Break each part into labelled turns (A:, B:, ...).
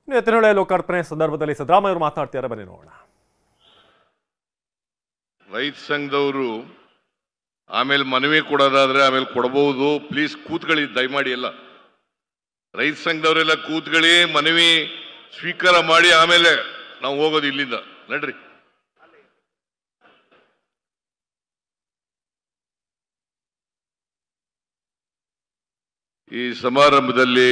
A: ಎತ್ತಿನಹೊಳೆ ಲೋಕಾರ್ಪಣೆ ಸಂದರ್ಭದಲ್ಲಿ ಸಿದ್ದರಾಮಯ್ಯ ಅವರು ಮಾತನಾಡ್ತಿದ್ದಾರೆ, ಬನ್ನಿ ನೋಡೋಣ.
B: ರೈತ ಸಂಘದವರು ಆಮೇಲೆ ಮನವಿ ಕೊಡೋದಾದ್ರೆ ಆಮೇಲೆ ಕೊಡಬಹುದು, ಪ್ಲೀಸ್ ಕೂತ್ಕೊಳ್ಳಿ ದಯಮಾಡಿ. ಎಲ್ಲ ರೈತ ಸಂಘದವರೆಲ್ಲ ಕೂತ್ಕೊಳ್ಳಿ, ಮನವಿ ಸ್ವೀಕಾರ ಮಾಡಿ ಆಮೇಲೆ ನಾವು ಹೋಗೋದು ಇಲ್ಲಿಂದ. ನಡ್ರಿ. ಈ ಸಮಾರಂಭದಲ್ಲಿ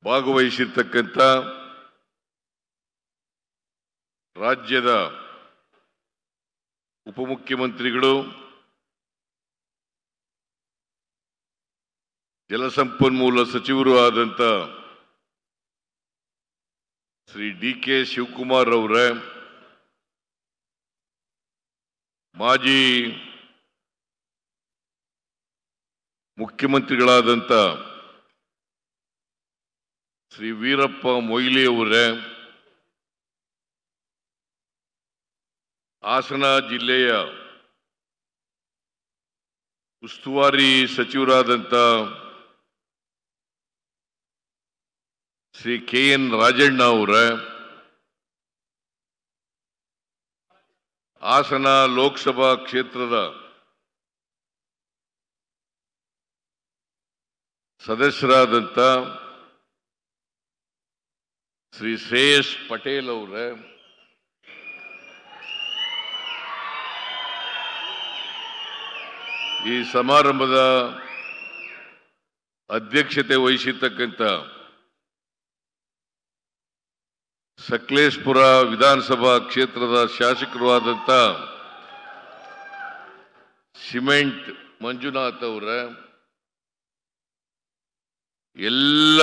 B: ಭಾಗವಹಿಸಿರ್ತಕ್ಕಂಥ ರಾಜ್ಯದ ಉಪಮುಖ್ಯಮಂತ್ರಿಗಳು, ಜಲಸಂಪನ್ಮೂಲ ಸಚಿವರು ಆದಂಥ ಶ್ರೀ ಡಿ.ಕೆ. ಶಿವಕುಮಾರ್ ಅವರೇ, ಮಾಜಿ ಮುಖ್ಯಮಂತ್ರಿಗಳಾದಂಥ ಶ್ರೀ ವೀರಪ್ಪ ಮೊಯ್ಲಿ ಅವರೇ, ಹಾಸನ ಜಿಲ್ಲೆಯ ಉಸ್ತುವಾರಿ ಸಚಿವರಾದಂಥ ಶ್ರೀ ಕೆ.ಎನ್. ರಾಜಣ್ಣ ಅವರೇ, ಹಾಸನ ಲೋಕಸಭಾ ಕ್ಷೇತ್ರದ ಸದಸ್ಯರಾದಂಥ ಶ್ರೀ ಶ್ರೇಯಸ್ ಪಟೇಲ್ ಅವರೇ, ಈ ಸಮಾರಂಭದ ಅಧ್ಯಕ್ಷತೆ ವಹಿಸಿರ್ತಕ್ಕಂಥ ಸಕಲೇಶಪುರ ವಿಧಾನಸಭಾ ಕ್ಷೇತ್ರದ ಶಾಸಕರು ಆದಂಥ ಸಿಮೆಂಟ್ ಮಂಜುನಾಥ್ ಅವರೇ, ಎಲ್ಲ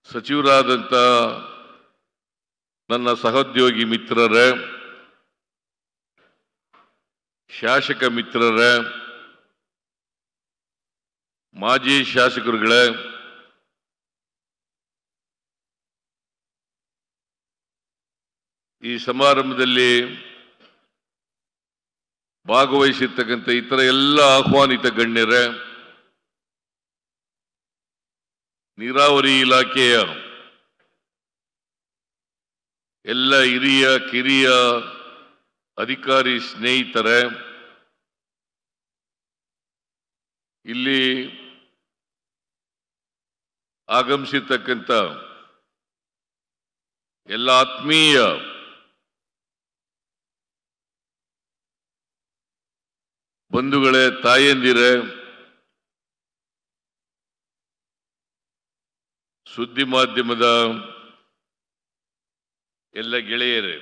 B: ಸಚಿವರಾದಂಥ ನನ್ನ ಸಹೋದ್ಯೋಗಿ ಮಿತ್ರರೇ, ಶಾಸಕ ಮಿತ್ರರೇ, ಮಾಜಿ ಶಾಸಕರುಗಳೇ, ಈ ಸಮಾರಂಭದಲ್ಲಿ ಭಾಗವಹಿಸಿರ್ತಕ್ಕಂಥ ಇತರ ಎಲ್ಲ ಆಹ್ವಾನಿತ ಗಣ್ಯರೇ, ನೀರಾವರಿ ಇಲಾಖೆಯ ಎಲ್ಲ ಹಿರಿಯ ಕಿರಿಯ ಅಧಿಕಾರಿ ಸ್ನೇಹಿತರೇ, ಇಲ್ಲಿ ಆಗಮಿಸಿರ್ತಕ್ಕಂಥ ಎಲ್ಲ ಆತ್ಮೀಯ ಬಂಧುಗಳೇ, ತಾಯಂದಿರೇ, ಸುದ್ದಿ ಮಾಧ್ಯಮದ ಎಲ್ಲ ಗೆಳೆಯರೇ,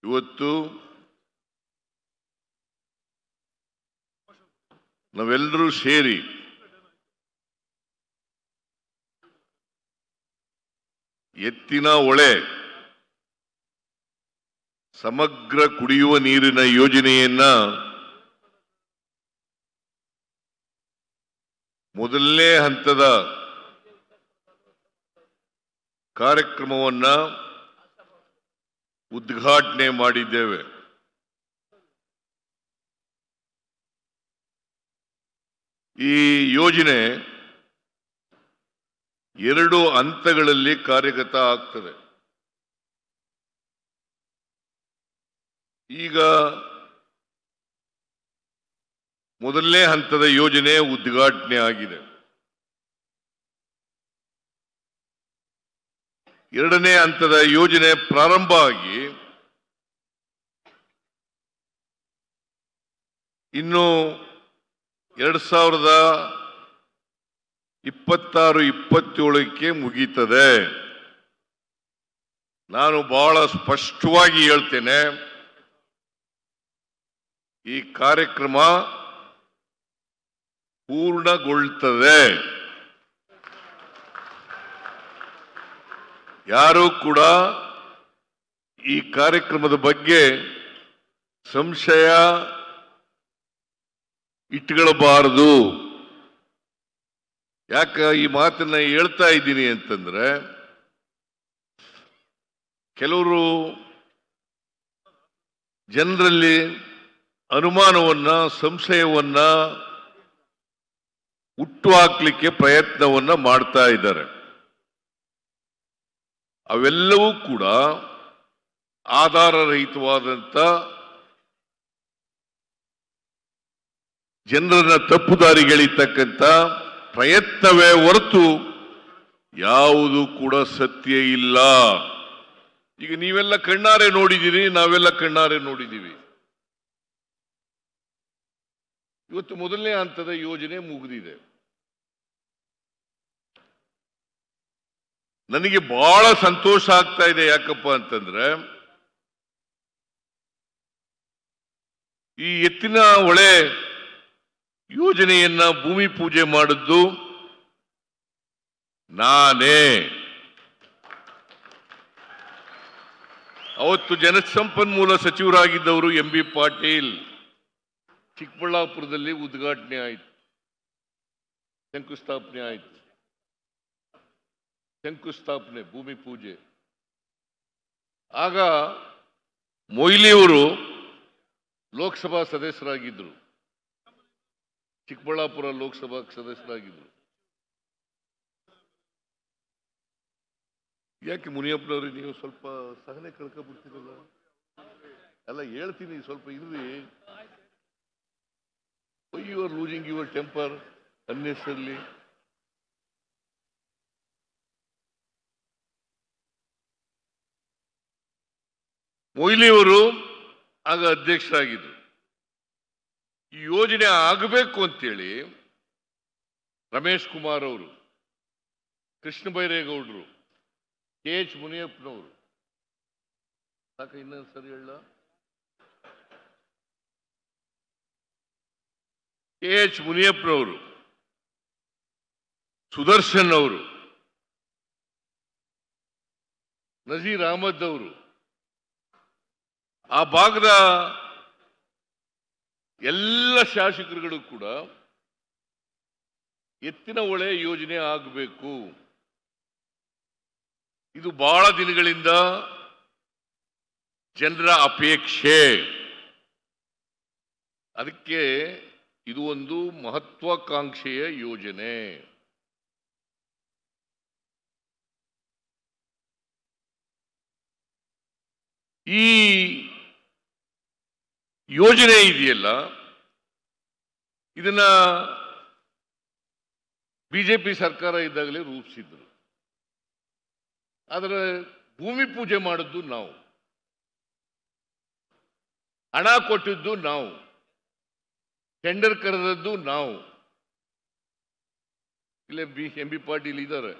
B: ಇವತ್ತು ನಾವೆಲ್ಲರೂ ಸೇರಿ ಎತ್ತಿನ ಹೊಳೆ ಸಮಗ್ರ ಕುಡಿಯುವ ನೀರಿನ ಯೋಜನೆಯನ್ನ ಮೊದಲನೇ ಹಂತದ ಕಾರ್ಯಕ್ರಮವನ್ನ ಉದ್ಘಾಟನೆ ಮಾಡಿದ್ದೇವೆ. ಈ ಯೋಜನೆ 2 ಹಂತಗಳಲ್ಲಿ ಕಾರ್ಯಗತ ಆಗ್ತದೆ. ಈಗ ಮೊದಲನೇ ಹಂತದ ಯೋಜನೆ ಉದ್ಘಾಟನೆ ಆಗಿದೆ. 2ನೇ ಹಂತದ ಯೋಜನೆ ಪ್ರಾರಂಭ ಆಗಿ ಇನ್ನು 2026-27ಕ್ಕೆ ಮುಗೀತದೆ. ನಾನು ಬಹಳ ಸ್ಪಷ್ಟವಾಗಿ ಹೇಳ್ತೇನೆ, ಈ ಕಾರ್ಯಕ್ರಮ ಪೂರ್ಣಗೊಳ್ಳುತ್ತದೆ. ಯಾರೂ ಕೂಡ ಈ ಕಾರ್ಯಕ್ರಮದ ಬಗ್ಗೆ ಸಂಶಯ ಇಟ್ಕೊಳ್ಳಬಾರದು. ಯಾಕೆ ಈ ಮಾತನ್ನ ಹೇಳ್ತಾ ಇದ್ದೀನಿ ಅಂತಂದ್ರೆ, ಕೆಲವರು ಜನರಲ್ಲಿ ಅನುಮಾನವನ್ನ ಸಂಶಯವನ್ನ ಹುಟ್ಟುಹಾಕ್ಲಿಕ್ಕೆ ಪ್ರಯತ್ನವನ್ನ ಮಾಡ್ತಾ ಇದ್ದಾರೆ. ಅವೆಲ್ಲವೂ ಕೂಡ ಆಧಾರರಹಿತವಾದಂತ ಜನರನ್ನ ತಪ್ಪುದಾರಿಗೆಳಿತಕ್ಕಂಥ ಪ್ರಯತ್ನವೇ ಹೊರತು ಯಾವುದು ಕೂಡ ಸತ್ಯ ಇಲ್ಲ. ಈಗ ನೀವೆಲ್ಲ ಕಣ್ಣಾರೆ ನೋಡಿದ್ದೀರಿ, ನಾವೆಲ್ಲ ಕಣ್ಣಾರೆ ನೋಡಿದ್ದೀವಿ. ಇವತ್ತು ಮೊದಲನೇ ಹಂತದ ಯೋಜನೆ ಮುಗಿದಿದೆ. ನನಗೆ ಬಹಳ ಸಂತೋಷ ಆಗ್ತಾ ಇದೆ. ಯಾಕಪ್ಪ ಅಂತಂದ್ರೆ ಈ ಎತ್ತಿನ ಹೊಳೆ ಯೋಜನೆಯನ್ನ ಭೂಮಿ ಪೂಜೆ ಮಾಡಿದ್ದು ನಾನೇ. ಅವತ್ತು ಜಲಸಂಪನ್ಮೂಲ ಸಚಿವರಾಗಿದ್ದವರು MB ಪಾಟೀಲ್. ಚಿಕ್ಕಬಳ್ಳಾಪುರದಲ್ಲಿ ಉದ್ಘಾಟನೆ ಆಯಿತು, ಶಂಕುಸ್ಥಾಪನೆ ಆಯಿತು. ಶಂಕುಸ್ಥಾಪನೆ, ಭೂಮಿ ಪೂಜೆ. ಆಗ ಮೊಯ್ಲಿಯವರು ಲೋಕಸಭಾ ಸದಸ್ಯರಾಗಿದ್ದರು, ಚಿಕ್ಕಬಳ್ಳಾಪುರ ಲೋಕಸಭಾ ಸದಸ್ಯರಾಗಿದ್ದರು. ಯಾಕೆ ಮುನಿಯಪ್ಪನವ್ರಿಗೆ ನೀವು ಸ್ವಲ್ಪ ಸಹನೆ ಕಳ್ಕೊಬಿಡ್ತೀರಲ್ಲ? ಎಲ್ಲ ಹೇಳ್ತೀನಿ, ಸ್ವಲ್ಪ ಇರ್ರಿ. You are losing your temper unnecessarily. ಮೊಯ್ಲಿಯವರು ಆಗ ಅಧ್ಯಕ್ಷರಾಗಿದ್ದರು. ಈ ಯೋಜನೆ ಆಗಬೇಕು ಅಂತೇಳಿ ರಮೇಶ್ ಕುಮಾರ್ ಅವರು, ಕೃಷ್ಣ ಬೈರೇಗೌಡರು, KH ಮುನಿಯಪ್ಪನವರು, ಸಾಕ ಇನ್ನೊಂದು ಸರಿ ಹೇಳ, KH ಮುನಿಯಪ್ಪನವರು, ಸುದರ್ಶನ್ ಅವರು, ನಜೀರ್ ಅಹಮದ್ ಅವರು, ಆ ಭಾಗದ ಎಲ್ಲ ಶಾಸಕರುಗಳು ಕೂಡ ಎತ್ತಿನ ಹೊಳೆ ಯೋಜನೆ ಆಗಬೇಕು, ಇದು ಬಹಳ ದಿನಗಳಿಂದ ಜನರ ಅಪೇಕ್ಷೆ, ಅದಕ್ಕೆ ಇದು ಒಂದು ಮಹತ್ವಾಕಾಂಕ್ಷೆಯ ಯೋಜನೆ. ಈ ಯೋಜನೆ ಇದೆಯಲ್ಲ, ಇದನ್ನ ಬಿಜೆಪಿ ಸರ್ಕಾರ ಇದ್ದಾಗಲೇ ರೂಪಿಸಿದ್ರು. ಆದರೆ ಭೂಮಿ ಪೂಜೆ ಮಾಡಿದ್ದು ನಾವು, ಹಣ ಕೊಟ್ಟಿದ್ದು ನಾವು, ಟೆಂಡರ್ ಕರೆದದ್ದು ನಾವು. ಇಲ್ಲೇ MB ಪಾಟೀಲ್ ಇದ್ದಾರೆ,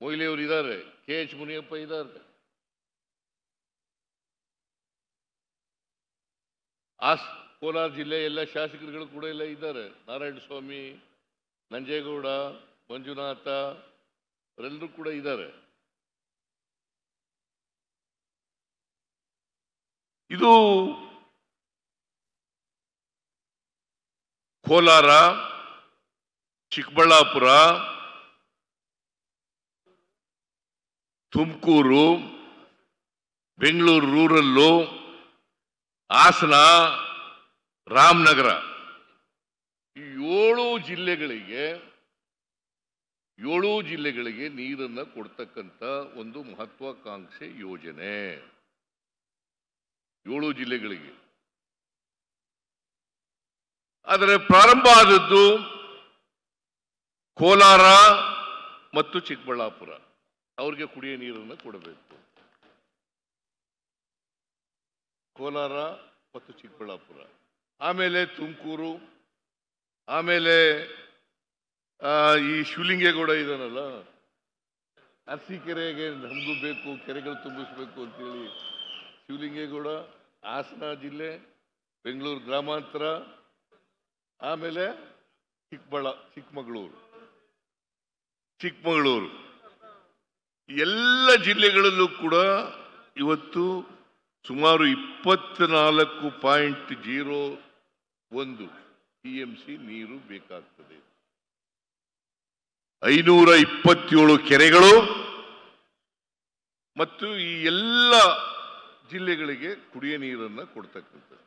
B: ಮೊಯ್ಲಿ ಅವರು ಇದ್ದಾರೆ, KH ಮುನಿಯಪ್ಪ ಇದ್ದಾರೆ, ಕೋಲಾರ ಜಿಲ್ಲೆ ಎಲ್ಲ ಶಾಸಕರುಗಳು ಕೂಡ ಎಲ್ಲ ಇದ್ದಾರೆ, ನಾರಾಯಣ ಸ್ವಾಮಿ, ನಂಜೇಗೌಡ, ಮಂಜುನಾಥ ಅವರೆಲ್ಲರೂ ಕೂಡ ಇದ್ದಾರೆ. ಇದು ಕೋಲಾರ, ಚಿಕ್ಕಬಳ್ಳಾಪುರ, ತುಮಕೂರು, ಬೆಂಗಳೂರು ರೂರಲ್ಲು, ಹಾಸನ, ರಾಮನಗರ, ಈ 7 ಜಿಲ್ಲೆಗಳಿಗೆ ನೀರನ್ನು ಕೊಡ್ತಕ್ಕಂಥ ಒಂದು ಮಹತ್ವಾಕಾಂಕ್ಷೆ ಯೋಜನೆ. 7 ಜಿಲ್ಲೆಗಳಿಗೆ. ಆದರೆ ಪ್ರಾರಂಭ ಆದದ್ದು ಕೋಲಾರ ಮತ್ತು ಚಿಕ್ಕಬಳ್ಳಾಪುರ, ಅವ್ರಿಗೆ ಕುಡಿಯ ನೀರನ್ನು ಕೊಡಬೇಕು. ಕೋಲಾರ ಮತ್ತು ಚಿಕ್ಕಬಳ್ಳಾಪುರ, ಆಮೇಲೆ ತುಮಕೂರು, ಆಮೇಲೆ ಈ ಶಿವಲಿಂಗೇಗೌಡ ಇದಾನಲ್ಲ, ಅರಸೀಕೆರೆಗೆ ನಮಗೂ ಬೇಕು, ಕೆರೆಗಳು ತುಂಬಿಸ್ಬೇಕು ಅಂತೇಳಿ ಶಿವಲಿಂಗೇಗೌಡ, ಹಾಸನ ಜಿಲ್ಲೆ, ಬೆಂಗಳೂರು ಗ್ರಾಮಾಂತರ, ಆಮೇಲೆ ಚಿಕ್ಕಮಗಳೂರು, ಎಲ್ಲ ಜಿಲ್ಲೆಗಳಲ್ಲೂ ಕೂಡ ಇವತ್ತು ಸುಮಾರು 24.01 TMC ನೀರು ಬೇಕಾಗ್ತದೆ. 527 ಕೆರೆಗಳು ಮತ್ತು ಈ ಎಲ್ಲ ಜಿಲ್ಲೆಗಳಿಗೆ ಕುಡಿಯ ನೀರನ್ನು ಕೊಡ್ತಕ್ಕಂಥದ್ದು.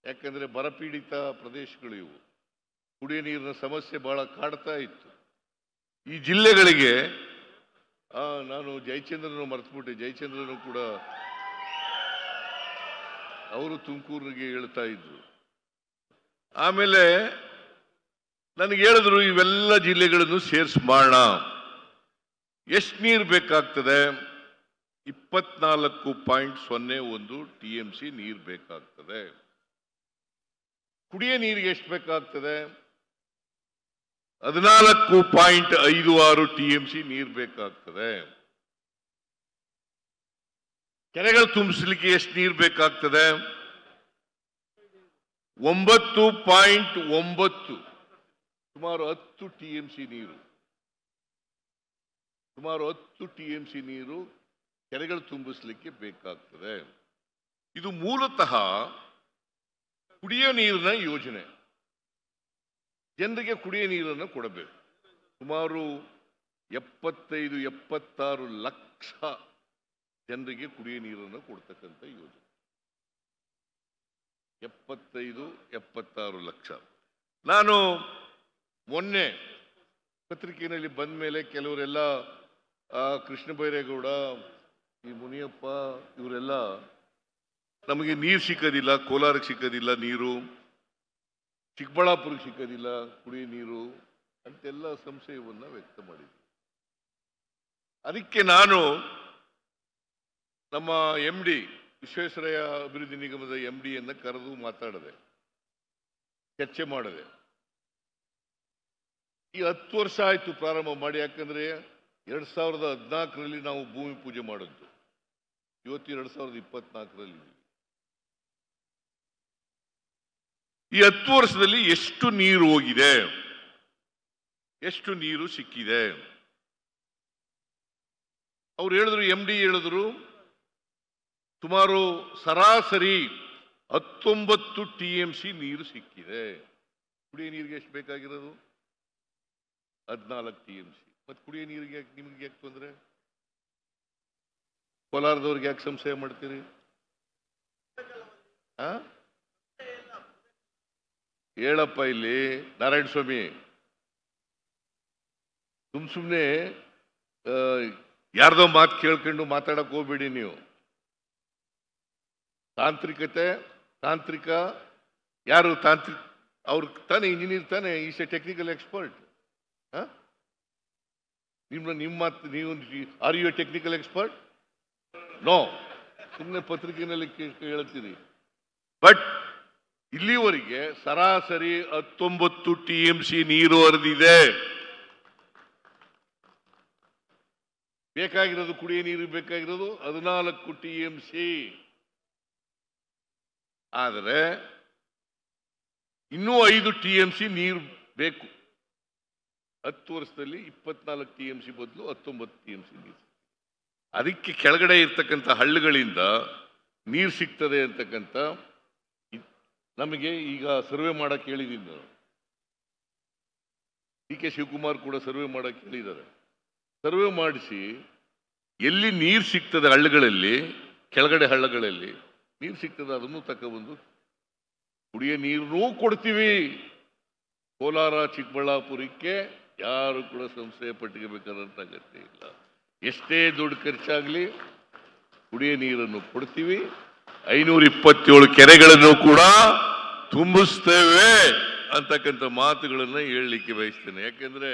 B: ಯಾಕಂದರೆ ಬರಪೀಡಿತ ಪ್ರದೇಶಗಳು ಇವು, ಕುಡಿಯ ನೀರಿನ ಸಮಸ್ಯೆ ಬಹಳ ಕಾಡ್ತಾ ಇತ್ತು. ಈ ಜಿಲ್ಲೆಗಳಿಗೆ ನಾನು ಜಯಚಂದ್ರನು ಮರೆತುಬಿಟ್ಟೆ, ಜಯಚಂದ್ರನು ಕೂಡ ಅವರು ತುಮಕೂರಿಗೆ ಹೇಳ್ತಾ ಇದ್ರು. ಆಮೇಲೆ ನನಗೆ ಹೇಳಿದ್ರು ಇವೆಲ್ಲ ಜಿಲ್ಲೆಗಳನ್ನು ಸೇರಿಸಿ ಮಾಡೋಣ. ಎಷ್ಟು ನೀರು ಬೇಕಾಗ್ತದೆ? 24.01 TMC ನೀರು ಬೇಕಾಗ್ತದೆ. ಕುಡಿಯ ನೀರಿಗೆ ಎಷ್ಟು ಬೇಕಾಗ್ತದೆ? 14.56 TMC ನೀರು ಬೇಕಾಗ್ತದೆ. ಕೆರೆಗಳು ತುಂಬಿಸಲಿಕ್ಕೆ ಎಷ್ಟು ನೀರು ಬೇಕಾಗ್ತದೆ? 9.9, ಸುಮಾರು 10 TMC ನೀರು, ಸುಮಾರು 10 TMC ನೀರು ಕೆರೆಗಳು ತುಂಬಿಸಲಿಕ್ಕೆ ಬೇಕಾಗ್ತದೆ. ಇದು ಮೂಲತಃ ಕುಡಿಯ ನೀರಿನ ಯೋಜನೆ. ಜನರಿಗೆ ಕುಡಿಯ ನೀರನ್ನು ಕೊಡಬೇಕು. ಸುಮಾರು 75-76 ಲಕ್ಷ ಜನರಿಗೆ ಕುಡಿಯ ನೀರನ್ನು ಕೊಡ್ತಕ್ಕಂಥ ಯೋಜನೆ. 75-76 ಲಕ್ಷ. ನಾನು ಮೊನ್ನೆ ಪತ್ರಿಕೆಯಲ್ಲಿ ಬಂದ ಮೇಲೆ ಕೆಲವರೆಲ್ಲ ಕೃಷ್ಣ ಬೈರೇಗೌಡ, ಈ ಮುನಿಯಪ್ಪ, ಇವರೆಲ್ಲ ನಮಗೆ ನೀರು ಸಿಕ್ಕೋದಿಲ್ಲ, ಕೋಲಾರಕ್ಕೆ ಸಿಕ್ಕೋದಿಲ್ಲ ನೀರು, ಚಿಕ್ಕಬಳ್ಳಾಪುರಕ್ಕೆ ಸಿಕ್ಕೋದಿಲ್ಲ ಕುಡಿಯ ನೀರು ಅಂತೆಲ್ಲ ಸಂಶಯವನ್ನು ವ್ಯಕ್ತ ಮಾಡಿದ್ರು. ಅದಕ್ಕೆ ನಾನು ನಮ್ಮ MD ವಿಶ್ವೇಶ್ವರಯ್ಯ ಅಭಿವೃದ್ಧಿ ನಿಗಮದ MDಯನ್ನು ಕರೆದು ಮಾತಾಡಿದೆ, ಚರ್ಚೆ ಮಾಡಿದೆ. ಈ 10 ವರ್ಷ ಆಯ್ತು ಪ್ರಾರಂಭ ಮಾಡಿ. ಯಾಕಂದ್ರೆ 2014ರಲ್ಲಿ ನಾವು ಭೂಮಿ ಪೂಜೆ ಮಾಡಿದ್ದು, ಇವತ್ತು 2024ರಲ್ಲಿ. ಈ 10 ವರ್ಷದಲ್ಲಿ ಎಷ್ಟು ನೀರು ಹೋಗಿದೆ, ಎಷ್ಟು ನೀರು ಸಿಕ್ಕಿದೆ? ಅವ್ರು ಹೇಳಿದ್ರು, MD ಹೇಳಿದ್ರು, ಸುಮಾರು ಸರಾಸರಿ 19 TMC ನೀರು ಸಿಕ್ಕಿದೆ. ಕುಡಿಯ ನೀರಿಗೆ ಎಷ್ಟು ಬೇಕಾಗಿರೋದು? 14 TMC. ಮತ್ತೆ ಕುಡಿಯ ನೀರಿಗೆ ನಿಮ್ಗೆ ಯಾಕೆ ತೊಂದರೆ? ಕೋಲಾರದವ್ರಿಗೆ ಯಾಕೆ ಸಂಶಯ ಮಾಡ್ತೀರಿ? ಹೇಳಪ್ಪ ಇಲ್ಲಿ ನಾರಾಯಣ ಸ್ವಾಮಿ, ಸುಮ್ನೆ ಯಾರ್ದೋ ಮಾತು ಕೇಳ್ಕೊಂಡು ಮಾತಾಡಕ್ ಹೋಗ್ಬೇಡಿ ನೀವು. ತಾಂತ್ರಿಕ ಯಾರು ತಾಂತ್ರಿಕ? ಅವ್ರು ತಾನೇ ಇಂಜಿನಿಯರ್ ತಾನೇ, ಈಸ್ ಎ ಟೆಕ್ನಿಕಲ್ ಎಕ್ಸ್ಪರ್ಟ್. ನಿಮ್ಮ ಮಾತು ನೀವು, are you a technical expert? No, ಸುಮ್ಮನೆ ಪತ್ರಿಕೆಯಲ್ಲಿ ಹೇಳ್ತೀರಿ. ಬಟ್ ಇಲ್ಲಿವರೆಗೆ ಸರಾಸರಿ 19 TMC ನೀರು ಹರಿದಿದೆ. ಬೇಕಾಗಿರೋದು, ಕುಡಿಯ ನೀರು ಬೇಕಾಗಿರೋದು 14 TMC. ಆದರೆ ಇನ್ನೂ 5 TMC ನೀರು ಬೇಕು. 10 ವರ್ಷದಲ್ಲಿ 24 TMC ಬದಲು 19 TMC ನೀರು. ಅದಕ್ಕೆ ಕೆಳಗಡೆ ಇರ್ತಕ್ಕಂಥ ಹಳ್ಳಿಗಳಿಂದ ನೀರು ಸಿಗ್ತದೆ ಅಂತಕ್ಕಂಥ ನಮಗೆ ಈಗ ಸರ್ವೆ ಮಾಡಕ್ಕೆ ಹೇಳಿದ್ದೀನಿ ನಾನು. DK ಶಿವಕುಮಾರ್ ಕೂಡ ಸರ್ವೆ ಮಾಡಕ್ಕೆ ಹೇಳಿದ್ದಾರೆ. ಸರ್ವೆ ಮಾಡಿಸಿ ಎಲ್ಲಿ ನೀರು ಸಿಗ್ತದೆ ಹಳ್ಳಿಗಳಲ್ಲಿ, ಕೆಳಗಡೆ ಹಳ್ಳಗಳಲ್ಲಿ ನೀರು ಸಿಗ್ತದೆ, ಅದನ್ನು ತಗೊಬಂದು ಕುಡಿಯ ನೀರನ್ನೂ ಕೊಡ್ತೀವಿ. ಕೋಲಾರ ಚಿಕ್ಕಬಳ್ಳಾಪುರಕ್ಕೆ ಯಾರು ಕೂಡ ಸಂಶಯ ಪಟ್ಟಿಗೆಬೇಕಾದಂತ ಅಗತ್ಯ ಇಲ್ಲ. ಎಷ್ಟೇ ದುಡ್ಡು ಖರ್ಚಾಗಲಿ ಕುಡಿಯ ನೀರನ್ನು ಕೊಡ್ತೀವಿ. 527 ಕೆರೆಗಳನ್ನು ಕೂಡ ತುಂಬಿಸ್ತೇವೆ ಅಂತಕ್ಕಂಥ ಮಾತುಗಳನ್ನು ಹೇಳಲಿಕ್ಕೆ ಬಯಸ್ತೇನೆ. ಯಾಕೆಂದ್ರೆ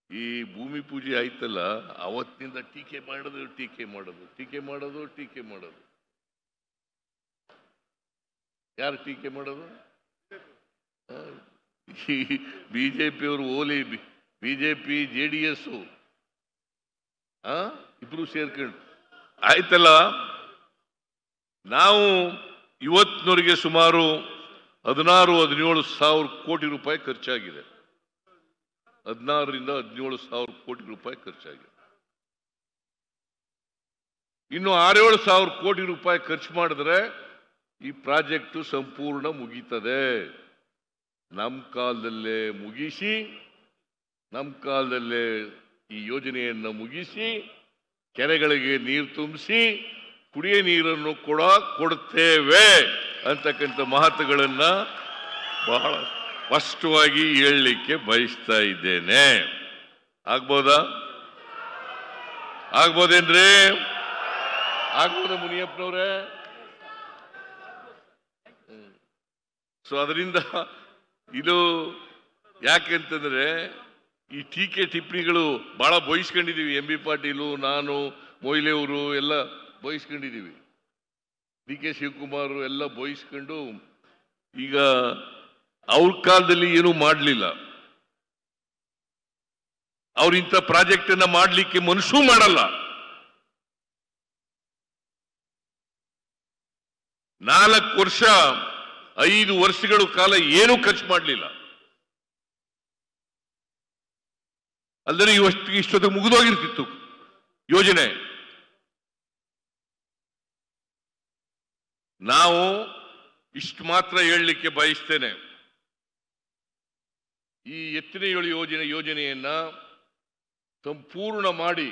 B: ಈ ಭೂಮಿ ಪೂಜೆ ಆಯ್ತಲ್ಲ, ಅವತ್ತಿನಿಂದ ಟೀಕೆ ಮಾಡೋದು. ಯಾರು ಟೀಕೆ ಮಾಡೋದು? ಬಿಜೆಪಿಯವರು, ಓಲಿ ಬಿಜೆಪಿ JDS ಇಬ್ರು ಸೇರ್ಕೊಂಡು ಆಯ್ತಲ್ಲ. ನಾವು ಇವತ್ತಿನವರೆಗೆ ಸುಮಾರು 16-17 ಸಾವಿರ ಕೋಟಿ ರೂಪಾಯಿ ಖರ್ಚಾಗಿದೆ. 16-17 ಸಾವಿರ ಕೋಟಿ ರೂಪಾಯಿ ಖರ್ಚಾಗಿದೆ. ಇನ್ನು 6-7 ಸಾವಿರ ಕೋಟಿ ರೂಪಾಯಿ ಖರ್ಚು ಮಾಡಿದ್ರೆ ಈ ಪ್ರಾಜೆಕ್ಟ್ ಸಂಪೂರ್ಣ ಮುಗೀತದೆ. ನಮ್ಮ ಕಾಲದಲ್ಲೇ ಮುಗಿಸಿ, ನಮ್ಮ ಕಾಲದಲ್ಲೇ ಈ ಯೋಜನೆಯನ್ನು ಮುಗಿಸಿ, ಕೆರೆಗಳಿಗೆ ನೀರು ತುಂಬಿಸಿ ಕುಡಿಯ ನೀರನ್ನು ಕೂಡ ಕೊಡ್ತೇವೆ ಅಂತಕ್ಕಂಥ ಮಾತುಗಳನ್ನ ಬಹಳ ಸ್ಪಷ್ಟವಾಗಿ ಹೇಳಲಿಕ್ಕೆ ಬಯಸ್ತಾ ಇದ್ದೇನೆ. ಆಗ್ಬೋದಾ? ಆಗ್ಬೋದೇನ್ರಿ? ಆಗ್ಬೋದ ಮುನಿಯಪ್ಪನವ್ರೆ? ಸೊ ಅದರಿಂದ ಇದು ಯಾಕೆಂತಂದ್ರೆ ಈ ಟೀಕೆ ಟಿಪ್ಪಣಿಗಳು ಬಹಳ ಬಯಸ್ಕೊಂಡಿದೀವಿ. ಎಂ ಬಿ ಪಾಟೀಲು, ನಾನು, ಮೊಯ್ಲಿ ಅವರು ಎಲ್ಲ ಬಯಸ್ಕೊಂಡಿದೀವಿ. ಡಿ ಕೆ ಶಿವಕುಮಾರ್ ಎಲ್ಲ ಬಯಸ್ಕೊಂಡು ಈಗ ಅವ್ರ ಕಾಲದಲ್ಲಿ ಏನೂ ಮಾಡಲಿಲ್ಲ. ಅವ್ರ ಇಂಥ ಪ್ರಾಜೆಕ್ಟ್ ಅನ್ನ ಮಾಡಲಿಕ್ಕೆ ಮನಸ್ಸೂ ಮಾಡಲ್ಲ. 4 ವರ್ಷ 5 ವರ್ಷಗಳ ಕಾಲ ಏನೂ ಖರ್ಚು ಮಾಡಲಿಲ್ಲ. ಅಲ್ಲದೆ ಇಷ್ಟೊತ್ತಿಗೆ ಮುಗಿದೋಗಿರ್ತಿತ್ತು ಯೋಜನೆ. ನಾವು ಇಷ್ಟು ಮಾತ್ರ ಹೇಳಲಿಕ್ಕೆ ಬಯಸ್ತೇನೆ. ಈ ಎತ್ತಿನ ಏಳು ಯೋಜನೆಯನ್ನ ಸಂಪೂರ್ಣ ಮಾಡಿ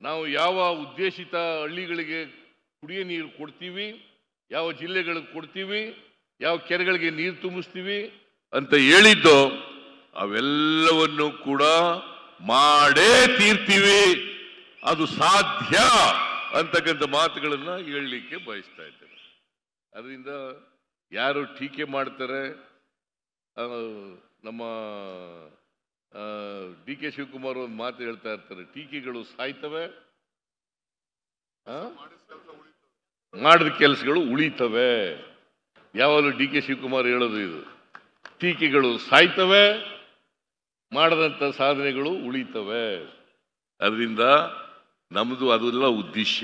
B: ನಾವು ಯಾವ ಉದ್ದೇಶಿತ ಹಳ್ಳಿಗಳಿಗೆ ಕುಡಿಯ ನೀರು ಕೊಡ್ತೀವಿ, ಯಾವ ಜಿಲ್ಲೆಗಳಿಗೆ ಕೊಡ್ತೀವಿ, ಯಾವ ಕೆರೆಗಳಿಗೆ ನೀರು ತುಂಬಿಸ್ತೀವಿ ಅಂತ ಹೇಳಿದ್ದು ಅವೆಲ್ಲವನ್ನು ಕೂಡ ಮಾಡೇ ತೀರ್ತೀವಿ. ಅದು ಸಾಧ್ಯ ಅಂತಕ್ಕಂಥ ಮಾತುಗಳನ್ನ ಹೇಳಲಿಕ್ಕೆ ಬಯಸ್ತಾ ಇದ್ದೇನೆ. ಅದರಿಂದ ಯಾರು ಟೀಕೆ ಮಾಡ್ತಾರೆ, ನಮ್ಮ ಡಿ ಕೆ ಶಿವಕುಮಾರ್ ಒಂದು ಮಾತು ಹೇಳ್ತಾ ಇರ್ತಾರೆ, ಟೀಕೆಗಳು ಸಾಯ್ತವೆ, ಮಾಡಿದ ಕೆಲಸಗಳು ಉಳಿತವೆ. ಯಾವಾಗಲೂ ಡಿ ಕೆ ಶಿವಕುಮಾರ್ ಹೇಳೋದು ಇದು. ಟೀಕೆಗಳು ಸಾಯ್ತವೆ, ಮಾಡದಂತ ಸಾಧನೆಗಳು ಉಳಿತವೆ. ಅದರಿಂದ ನಮ್ಮದು ಅದೆಲ್ಲ ಉದ್ದೇಶ.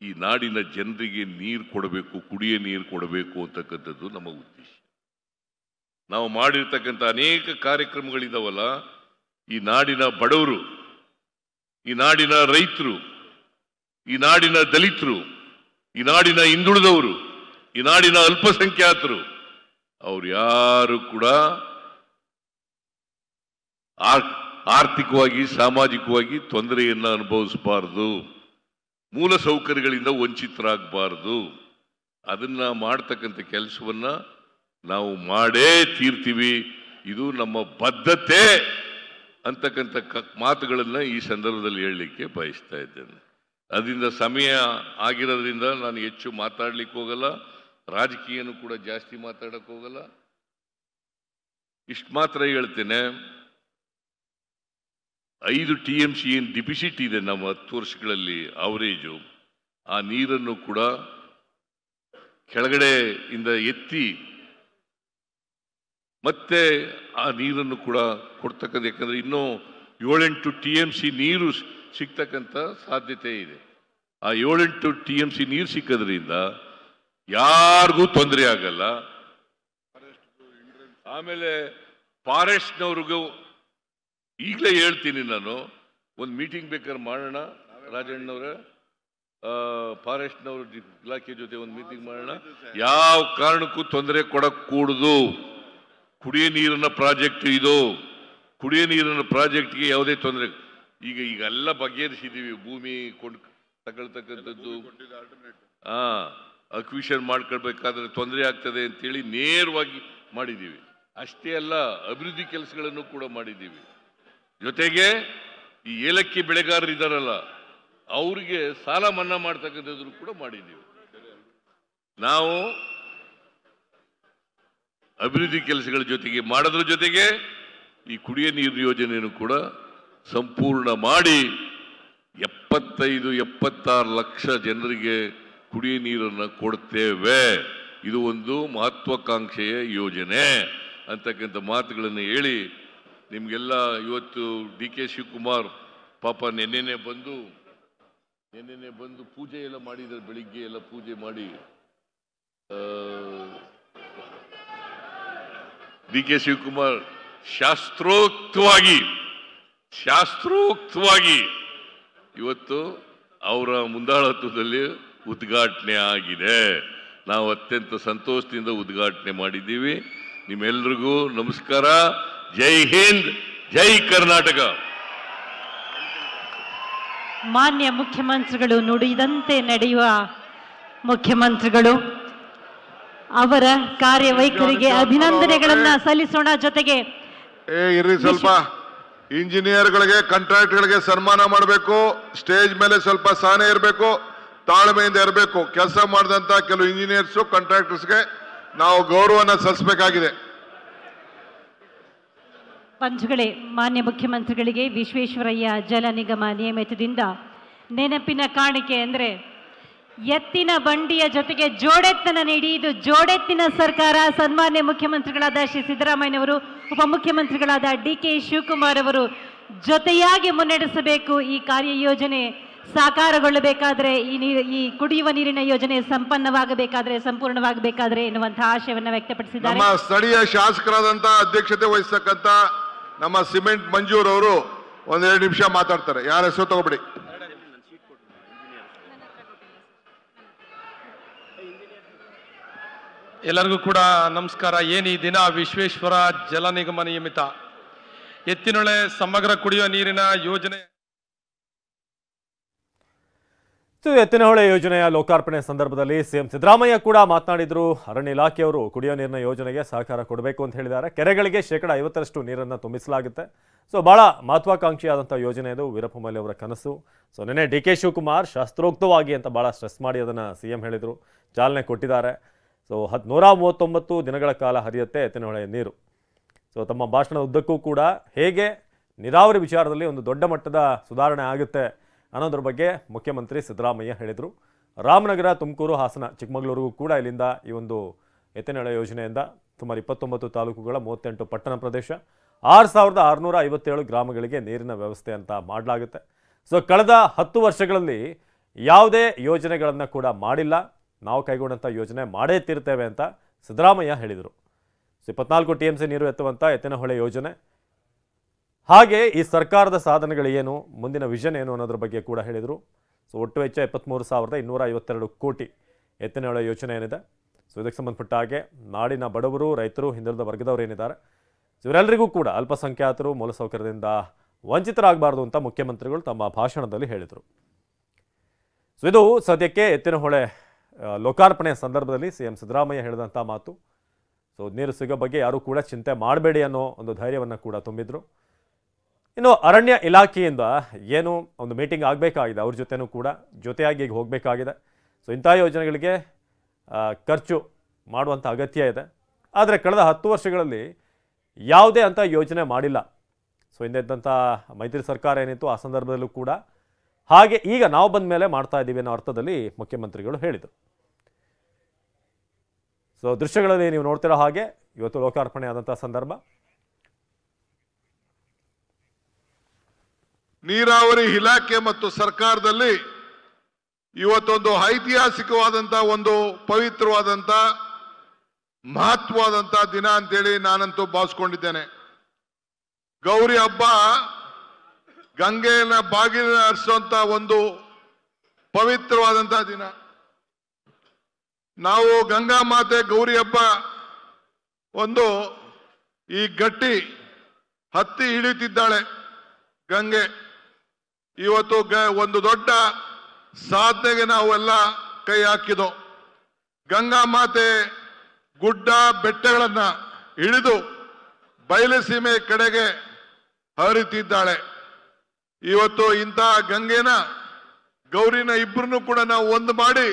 B: ಈ ನಾಡಿನ ಜನರಿಗೆ ನೀರು ಕೊಡಬೇಕು, ಕುಡಿಯ ನೀರು ಕೊಡಬೇಕು ಅಂತಕ್ಕಂಥದ್ದು ನಮ್ಮ ಉದ್ದೇಶ. ನಾವು ಮಾಡಿರ್ತಕ್ಕಂಥ ಅನೇಕ ಕಾರ್ಯಕ್ರಮಗಳಿದಾವಲ್ಲ, ಈ ನಾಡಿನ ಬಡವರು, ಈ ನಾಡಿನ ರೈತರು, ಈ ನಾಡಿನ ದಲಿತರು, ಈ ನಾಡಿನ ಹಿಂದುಳಿದವರು, ಈ ನಾಡಿನ ಅಲ್ಪಸಂಖ್ಯಾತರು, ಅವ್ರು ಯಾರು ಕೂಡ ಆರ್ಥಿಕವಾಗಿ ಸಾಮಾಜಿಕವಾಗಿ ತೊಂದರೆಯನ್ನ ಅನುಭವಿಸಬಾರದು, ಮೂಲ ಸೌಕರ್ಯಗಳಿಂದ ವಂಚಿತರಾಗಬಾರದು. ಅದನ್ನ ಮಾಡ್ತಕ್ಕಂಥ ಕೆಲಸವನ್ನ ನಾವು ಮಾಡೇ ತೀರ್ತೀವಿ. ಇದು ನಮ್ಮ ಬದ್ಧತೆ ಅಂತಕ್ಕಂಥ ಮಾತುಗಳನ್ನ ಈ ಸಂದರ್ಭದಲ್ಲಿ ಹೇಳಲಿಕ್ಕೆ ಬಯಸ್ತಾ ಇದ್ದೇನೆ. ಅದರಿಂದ ಸಮಯ ಆಗಿರೋದ್ರಿಂದ ನಾನು ಹೆಚ್ಚು ಮಾತಾಡ್ಲಿಕ್ಕೆ ಹೋಗಲ್ಲ, ರಾಜಕೀಯನೂ ಕೂಡ ಜಾಸ್ತಿ ಮಾತಾಡಕ್ಕೆ ಹೋಗಲ್ಲ. ಇಷ್ಟು ಮಾತ್ರ ಹೇಳ್ತೇನೆ, 5 TMC ಏನು ಡಿಫಿಸಿಟ್ ಇದೆ ನಮ್ಮ 10 ವರ್ಷಗಳಲ್ಲಿ ಅವರೇಜು, ಆ ನೀರನ್ನು ಕೂಡ ಕೆಳಗಡೆ ಇಂದ ಎತ್ತಿ ಮತ್ತೆ ಆ ನೀರನ್ನು ಕೂಡ ಕೊಡ್ತಕ್ಕಂಥ, ಯಾಕಂದ್ರೆ ಇನ್ನೂ 7-8 TMC ನೀರು ಸಿಗ್ತಕ್ಕಂಥ ಸಾಧ್ಯತೆ ಇದೆ. ಆ 7-8 TMC ನೀರು ಸಿಕ್ಕೋದ್ರಿಂದ ಯಾರಿಗೂ ತೊಂದರೆ ಆಗಲ್ಲ. ಆಮೇಲೆ ಫಾರೆಸ್ಟ್ನವ್ರಿಗೂ ಈಗಲೇ ಹೇಳ್ತೀನಿ, ನಾನು ಒಂದು ಮೀಟಿಂಗ್ ಬೇಕಾದ್ರೆ ಮಾಡೋಣ ರಾಜಣ್ಣವ್ರೆ, ಫಾರೆಸ್ಟ್ನವ್ರ ಇಲಾಖೆ ಜೊತೆ ಒಂದು ಮೀಟಿಂಗ್ ಮಾಡೋಣ. ಯಾವ ಕಾರಣಕ್ಕೂ ತೊಂದರೆ ಕೊಡಕ್ ಕೂಡುದು. ಕುಡಿಯ ನೀರಿನ ಪ್ರಾಜೆಕ್ಟ್ ಇದು, ಕುಡಿಯ ನೀರಿನ ಪ್ರಾಜೆಕ್ಟ್ಗೆ ಯಾವುದೇ ತೊಂದರೆ. ಈಗೆಲ್ಲ ಬಗೆಹರಿಸಿದೀವಿ. ಭೂಮಿ ತಗೊಳ್ತಕ್ಕಂಥದ್ದು, ಅಕ್ವಿಷನ್ ಮಾಡ್ಕೊಳ್ಬೇಕಾದ್ರೆ ತೊಂದರೆ ಆಗ್ತದೆ ಅಂತೇಳಿ ನೇರವಾಗಿ ಮಾಡಿದ್ದೀವಿ. ಅಷ್ಟೇ ಅಲ್ಲ, ಅಭಿವೃದ್ಧಿ ಕೆಲಸಗಳನ್ನು ಕೂಡ ಮಾಡಿದ್ದೀವಿ. ಜೊತೆಗೆ ಈ ಏಲಕ್ಕಿ ಬೆಳೆಗಾರರಿದ್ದಾರಲ್ಲ, ಅವರಿಗೆ ಸಾಲ ಮನ್ನಾ ಮಾಡ್ತಕ್ಕಂಥದ್ದು ಕೂಡ ಮಾಡಿದ್ದೀವಿ. ನಾವು ಅಭಿವೃದ್ಧಿ ಕೆಲಸಗಳ ಜೊತೆಗೆ ಮಾಡೋದ್ರ ಜೊತೆಗೆ ಈ ಕುಡಿಯ ನೀರು ಯೋಜನೆಯನ್ನು ಕೂಡ ಸಂಪೂರ್ಣ ಮಾಡಿ 75-76 ಲಕ್ಷ ಜನರಿಗೆ ಕುಡಿಯ ನೀರನ್ನು ಕೊಡ್ತೇವೆ. ಇದು ಒಂದು ಮಹತ್ವಾಕಾಂಕ್ಷೆಯ ಯೋಜನೆ ಅಂತಕ್ಕಂಥ ಮಾತುಗಳನ್ನು ಹೇಳಿ ನಿಮ್ಗೆಲ್ಲ ಇವತ್ತು ಡಿ ಕೆ ಶಿವಕುಮಾರ್ ಪಾಪ ನೆನ್ನೆನೆ ಬಂದು ಪೂಜೆ ಎಲ್ಲ ಮಾಡಿದ್ದಾರೆ. ಬೆಳಿಗ್ಗೆ ಎಲ್ಲ ಪೂಜೆ ಮಾಡಿ ಡಿ ಕೆ ಶಿವಕುಮಾರ್ ಶಾಸ್ತ್ರೋಕ್ತವಾಗಿ ಇವತ್ತು ಅವರ ಮುಂದಾಳತ್ವದಲ್ಲಿ ಉದ್ಘಾಟನೆ ಆಗಿದೆ. ನಾವು ಅತ್ಯಂತ ಸಂತೋಷದಿಂದ ಉದ್ಘಾಟನೆ ಮಾಡಿದ್ದೀವಿ. ನಿಮ್ಮೆಲ್ರಿಗೂ ನಮಸ್ಕಾರ. ಜೈ ಹಿಂದ್, ಜೈ ಕರ್ನಾಟಕ.
C: ಮಾನ್ಯ ಮುಖ್ಯಮಂತ್ರಿಗಳು ನುಡಿದಂತೆ ನಡೆಯುವ ಮುಖ್ಯಮಂತ್ರಿಗಳು, ಅವರ ಕಾರ್ಯವೈಖರಿಗೆ ಅಭಿನಂದನೆಗಳನ್ನ ಸಲ್ಲಿಸೋಣ. ಜೊತೆಗೆ
B: ಇರ್ರಿ, ಸ್ವಲ್ಪ ಇಂಜಿನಿಯರ್ಗಳಿಗೆ ಕಾಂಟ್ರಾಕ್ಟರ್ಗಳಿಗೆ ಸನ್ಮಾನ ಮಾಡಬೇಕು. ಸ್ಟೇಜ್ ಮೇಲೆ ಸ್ವಲ್ಪ ಸಹನೆ ಇರಬೇಕು, ತಾಳ್ಮೆಯಿಂದ ಇರಬೇಕು. ಕೆಲಸ ಮಾಡಿದಂತ ಕೆಲವು ಇಂಜಿನಿಯರ್ಸ್ ಕಾಂಟ್ರಾಕ್ಟರ್ಸ್ಗೆ ನಾವು ಗೌರವನ ಸಲ್ಲಿಸಬೇಕಾಗಿದೆ.
C: ಬಂಧುಗಳೇ, ಮಾನ್ಯ ಮುಖ್ಯಮಂತ್ರಿಗಳಿಗೆ ವಿಶ್ವೇಶ್ವರಯ್ಯ ಜಲ ನಿಗಮ ನಿಯಮಿತದಿಂದ ನೆನಪಿನ ಕಾಣಿಕೆ ಅಂದರೆ ಎತ್ತಿನ ಬಂಡಿಯ ಜೊತೆಗೆ ಜೋಡೆತ್ತನ ನೀಡಿ, ಇದು ಜೋಡೆತ್ತಿನ ಸರ್ಕಾರ. ಸನ್ಮಾನ್ಯ ಮುಖ್ಯಮಂತ್ರಿಗಳಾದ ಶ್ರೀ ಸಿದ್ದರಾಮಯ್ಯನವರು, ಉಪಮುಖ್ಯಮಂತ್ರಿಗಳಾದ ಡಿ.ಕೆ. ಶಿವಕುಮಾರ್ ಅವರು ಜೊತೆಯಾಗಿ ಮುನ್ನಡೆಸಬೇಕು. ಈ ಕಾರ್ಯಯೋಜನೆ ಸಾಕಾರಗೊಳ್ಳಬೇಕಾದ್ರೆ, ಈ ಕುಡಿಯುವ ನೀರಿನ ಯೋಜನೆ ಸಂಪೂರ್ಣವಾಗಬೇಕಾದ್ರೆ ಎನ್ನುವಂತಹ ಆಶಯವನ್ನು ವ್ಯಕ್ತಪಡಿಸಿದ್ದಾರೆ.
B: ನಮ್ಮ ಸ್ಥಳೀಯ ಶಾಸಕರಾದಂತ ಅಧ್ಯಕ್ಷತೆ ವಹಿಸತಕ್ಕಂತ ನಮ್ಮ ಸಿಮೆಂಟ್ ಮಂಜೂರ್ ಅವರು ಒಂದೆರಡು ನಿಮಿಷ ಮಾತಾಡ್ತಾರೆ. ಯಾರ ಹೆಸರು ತಗೋಬಿಡಿ.
D: ಎಲ್ಲರಿಗೂ ಕೂಡ ನಮಸ್ಕಾರ. ಏನು ಈ ದಿನ ವಿಶ್ವೇಶ್ವರ ಜಲ ನಿಗಮ ನಿಯಮಿತ ಎತ್ತಿನೊಳೆ ಸಮಗ್ರ ಕುಡಿಯುವ ನೀರಿನ ಯೋಜನೆ,
A: ಎತ್ತಿನಹೊಳೆ ಯೋಜನೆಯ ಲೋಕಾರ್ಪಣೆ ಸಂದರ್ಭದಲ್ಲಿ ಸಿಎಂ ಸಿದ್ದರಾಮಯ್ಯ ಕೂಡ ಮಾತನಾಡಿದ್ರು. ಅರಣ್ಯ ಇಲಾಖೆಯವರು ಕುಡಿಯುವ ನೀರಿನ ಯೋಜನೆಗೆ ಸಹಕಾರ ಕೊಡಬೇಕು ಅಂತ ಹೇಳಿದ್ದಾರೆ. ಕೆರೆಗಳಿಗೆ 50% ನೀರನ್ನು ತುಂಬಿಸಲಾಗುತ್ತೆ. ಬಹಳ ಮಹತ್ವಾಕಾಂಕ್ಷಿಯಾದಂಥ ಯೋಜನೆ ಇದು, ವೀರಪ್ಪ ಮೊಯ್ಲಿ ಅವರ ಕನಸು. ನಿನ್ನೆ ಡಿ.ಕೆ. ಶಿವಕುಮಾರ್ ಶಾಸ್ತ್ರೋಕ್ತವಾಗಿ ಅಂತ ಭಾಳ ಸ್ಟ್ರೆಸ್ ಮಾಡಿ ಅದನ್ನು ಸಿಎಂ ಹೇಳಿದರು, ಚಾಲನೆ ಕೊಟ್ಟಿದ್ದಾರೆ. 139 ದಿನಗಳ ಕಾಲ ಹರಿಯುತ್ತೆ ಎತ್ತಿನಹೊಳೆ ನೀರು. ತಮ್ಮ ಭಾಷಣದ ಉದ್ದಕ್ಕೂ ಕೂಡ ಹೇಗೆ ನೀರಾವರಿ ವಿಚಾರದಲ್ಲಿ ಒಂದು ದೊಡ್ಡ ಮಟ್ಟದ ಸುಧಾರಣೆ ಆಗುತ್ತೆ ಅನ್ನೋದ್ರ ಬಗ್ಗೆ ಮುಖ್ಯಮಂತ್ರಿ ಸಿದ್ದರಾಮಯ್ಯ ಹೇಳಿದರು. ರಾಮನಗರ, ತುಮಕೂರು, ಹಾಸನ, ಚಿಕ್ಕಮಗಳೂರಿಗೂ ಕೂಡ ಇಲ್ಲಿಂದ ಈ ಒಂದು ಎತ್ತಿನಹೊಳೆ ಯೋಜನೆಯಿಂದ ಸುಮಾರು 29 ತಾಲೂಕುಗಳ 38 ಪಟ್ಟಣ ಪ್ರದೇಶ 6657 ಗ್ರಾಮಗಳಿಗೆ ನೀರಿನ ವ್ಯವಸ್ಥೆ ಅಂತ ಮಾಡಲಾಗುತ್ತೆ. ಕಳೆದ 10 ವರ್ಷಗಳಲ್ಲಿ ಯಾವುದೇ ಯೋಜನೆಗಳನ್ನು ಕೂಡ ಮಾಡಿಲ್ಲ, ನಾವು ಕೈಗೊಂಡಂಥ ಯೋಜನೆ ಮಾಡೇ ತೀರ್ತೇವೆ ಅಂತ ಸಿದ್ದರಾಮಯ್ಯ ಹೇಳಿದರು. 24 TMC ನೀರು ಎತ್ತುವಂಥ ಎತ್ತಿನಹೊಳೆ ಯೋಜನೆ, ಹಾಗೆ ಈ ಸರ್ಕಾರದ ಸಾಧನೆಗಳು ಏನು, ಮುಂದಿನ ವಿಷನ್ ಏನು ಅನ್ನೋದ್ರ ಬಗ್ಗೆ ಕೂಡ ಹೇಳಿದರು. ಒಟ್ಟು ವೆಚ್ಚ 23,252 ಕೋಟಿ ಎತ್ತಿನಹೊಳೆ ಯೋಜನೆ ಏನಿದೆ. ಇದಕ್ಕೆ ಸಂಬಂಧಪಟ್ಟ ಹಾಗೆ ನಾಡಿನ ಬಡವರು, ರೈತರು, ಹಿಂದುಳಿದ ವರ್ಗದವರು ಏನಿದ್ದಾರೆ ಇವರೆಲ್ಲರಿಗೂ ಕೂಡ ಅಲ್ಪಸಂಖ್ಯಾತರು ಮೂಲಸೌಕರ್ಯದಿಂದ ವಂಚಿತರಾಗಬಾರ್ದು ಅಂತ ಮುಖ್ಯಮಂತ್ರಿಗಳು ತಮ್ಮ ಭಾಷಣದಲ್ಲಿ ಹೇಳಿದರು. ಇದು ಸದ್ಯಕ್ಕೆ ಎತ್ತಿನಹೊಳೆ ಲೋಕಾರ್ಪಣೆಯ ಸಂದರ್ಭದಲ್ಲಿ ಸಿಎಂ ಸಿದ್ದರಾಮಯ್ಯ ಹೇಳಿದಂಥ ಮಾತು. ನೀರು ಸಿಗೋ ಬಗ್ಗೆ ಯಾರೂ ಕೂಡ ಚಿಂತೆ ಮಾಡಬೇಡಿ ಅನ್ನೋ ಒಂದು ಧೈರ್ಯವನ್ನು ಕೂಡ ತುಂಬಿದ್ರು. ಇನ್ನು ಅರಣ್ಯ ಇಲಾಖೆಯಿಂದ ಏನು ಒಂದು ಮೀಟಿಂಗ್ ಆಗಬೇಕಾಗಿದೆ, ಅವ್ರ ಜೊತೆನೂ ಕೂಡ ಜೊತೆಯಾಗಿ ಹೋಗಬೇಕಾಗಿದೆ. ಇಂಥ ಯೋಜನೆಗಳಿಗೆ ಖರ್ಚು ಮಾಡುವಂಥ ಅಗತ್ಯ ಇದೆ. ಆದರೆ ಕಳೆದ 10 ವರ್ಷಗಳಲ್ಲಿ ಯಾವುದೇ ಅಂಥ ಯೋಜನೆ ಮಾಡಿಲ್ಲ. ಹಿಂದೆ ಇದ್ದಂಥ ಮೈತ್ರಿ ಸರ್ಕಾರ ಏನಿತ್ತು ಆ ಸಂದರ್ಭದಲ್ಲೂ ಕೂಡ ಹಾಗೆ ಈಗ ನಾವು ಬಂದ ಮೇಲೆ ಮಾಡ್ತಾ ಇದ್ದೀವಿ ಅನ್ನೋ ಅರ್ಥದಲ್ಲಿ ಮುಖ್ಯಮಂತ್ರಿಗಳು ಹೇಳಿದರು. ದೃಶ್ಯಗಳಲ್ಲಿ ನೀವು ನೋಡ್ತಿರೋ ಹಾಗೆ ಇವತ್ತು ಲೋಕಾರ್ಪಣೆ ಆದಂಥ ಸಂದರ್ಭ.
B: ನೀರಾವರಿ ಇಲಾಖೆ ಮತ್ತು ಸರ್ಕಾರದಲ್ಲಿ ಇವತ್ತೊಂದು ಐತಿಹಾಸಿಕವಾದಂತ, ಒಂದು ಪವಿತ್ರವಾದಂತ, ಮಹತ್ವವಾದಂತ ದಿನ ಅಂತೇಳಿ ನಾನಂತೂ ಭಾವಿಸ್ಕೊಂಡಿದ್ದೇನೆ. ಗೌರಿ ಹಬ್ಬ ಗಂಗೆಯನ್ನ ಬಾಗಿಲ ಹರಿಸುವಂತ ಒಂದು ಪವಿತ್ರವಾದಂತ ದಿನ. ನಾವು ಗಂಗಾ ಮಾತೆ ಗೌರಿ ಹಬ್ಬ ಒಂದು ಈ ಗಟ್ಟಿ ಹತ್ತಿ ಇಳಿತಿದ್ದಾಳೆ ಗಂಗೆ. ಇವತ್ತು ಒಂದು ದೊಡ್ಡ ಸಾಧನೆಗೆ ನಾವೆಲ್ಲ ಕೈ ಹಾಕಿದೋ. ಗಂಗಾ ಮಾತೆ ಗುಡ್ಡ ಬೆಟ್ಟಗಳನ್ನ ಇಳಿದು ಬಯಲುಸೀಮೆ ಕಡೆಗೆ ಹರಿತಿದ್ದಾಳೆ. ಇವತ್ತು ಇಂಥ ಗಂಗೆನ ಗೌರಿನ ಇಬ್ಬರನ್ನು ಕೂಡ ನಾವು ಒಂದು ಮಾಡಿ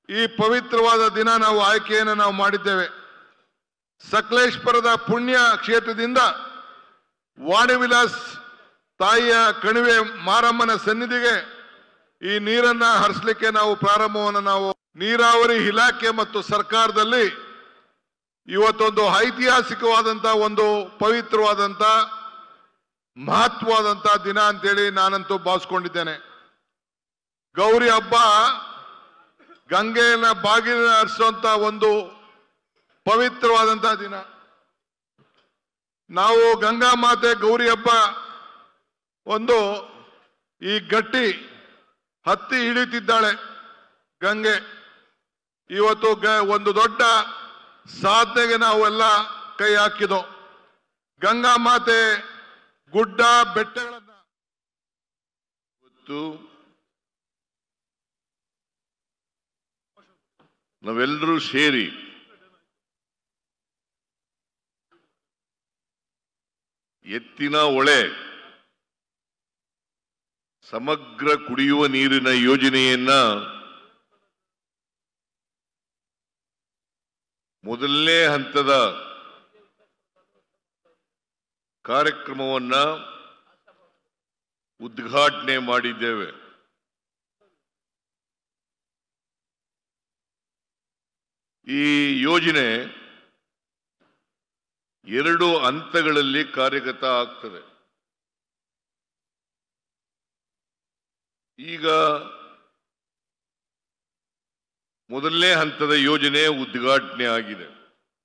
B: ಈ ಪವಿತ್ರವಾದ ದಿನ ನಾವು ಆಯ್ಕೆಯನ್ನು ನಾವು ಮಾಡಿದ್ದೇವೆ. ಸಕಲೇಶ್ಪುರದ ಪುಣ್ಯ ಕ್ಷೇತ್ರದಿಂದ ವಾಣಿವಿಲಾಸ್ ತಾಯಿಯ ಕಣಿವೆ ಮಾರಮ್ಮನ ಸನ್ನಿಧಿಗೆ ಈ ನೀರನ್ನ ಹರಿಸಲಿಕ್ಕೆ ನಾವು ಪ್ರಾರಂಭವನ್ನು ನಾವು ನೀರಾವರಿ ಇಲಾಖೆ ಮತ್ತು ಸರ್ಕಾರದಲ್ಲಿ ಇವತ್ತೊಂದು ಐತಿಹಾಸಿಕವಾದಂತ, ಒಂದು ಪವಿತ್ರವಾದಂತ, ಮಹತ್ವವಾದಂತ ದಿನ ಅಂತೇಳಿ ನಾನಂತೂ ಭಾವಿಸ್ಕೊಂಡಿದ್ದೇನೆ. ಗೌರಿ ಹಬ್ಬ ಗಂಗೆಯನ್ನ ಬಾಗಿಲ ಹರಿಸುವಂತ ಒಂದು ಪವಿತ್ರವಾದಂತ ದಿನ. ನಾವು ಗಂಗಾ ಮಾತೆ ಗೌರಿ ಹಬ್ಬ ಒಂದು ಈ ಗಟ್ಟಿ ಹತ್ತಿ ಇಳಿತಿದ್ದಾಳೆ ಗಂಗೆ. ಇವತ್ತು ಒಂದು ದೊಡ್ಡ ಸಾಧನೆಗೆ ನಾವೆಲ್ಲ ಕೈ ಹಾಕಿದೋ. ಗಂಗಾ ಮಾತೆ ಗುಡ್ಡ ಬೆಟ್ಟಗಳನ್ನ ಇವತ್ತು ನಾವೆಲ್ಲರೂ ಸೇರಿ ಎತ್ತಿನ ಹೊಳೆ ಸಮಗ್ರ ಕುಡಿಯುವ ನೀರಿನ ಯೋಜನೆಯನ್ನ ಮೊದಲನೇ ಹಂತದ ಕಾರ್ಯಕ್ರಮವನ್ನ ಉದ್ಘಾಟನೆ ಮಾಡಿದ್ದೇವೆ. ಈ ಯೋಜನೆ 2 ಹಂತಗಳಲ್ಲಿ ಕಾರ್ಯಗತ ಆಗ್ತದೆ. ಈಗ ಮೊದಲನೇ ಹಂತದ ಯೋಜನೆ ಉದ್ಘಾಟನೆ ಆಗಿದೆ.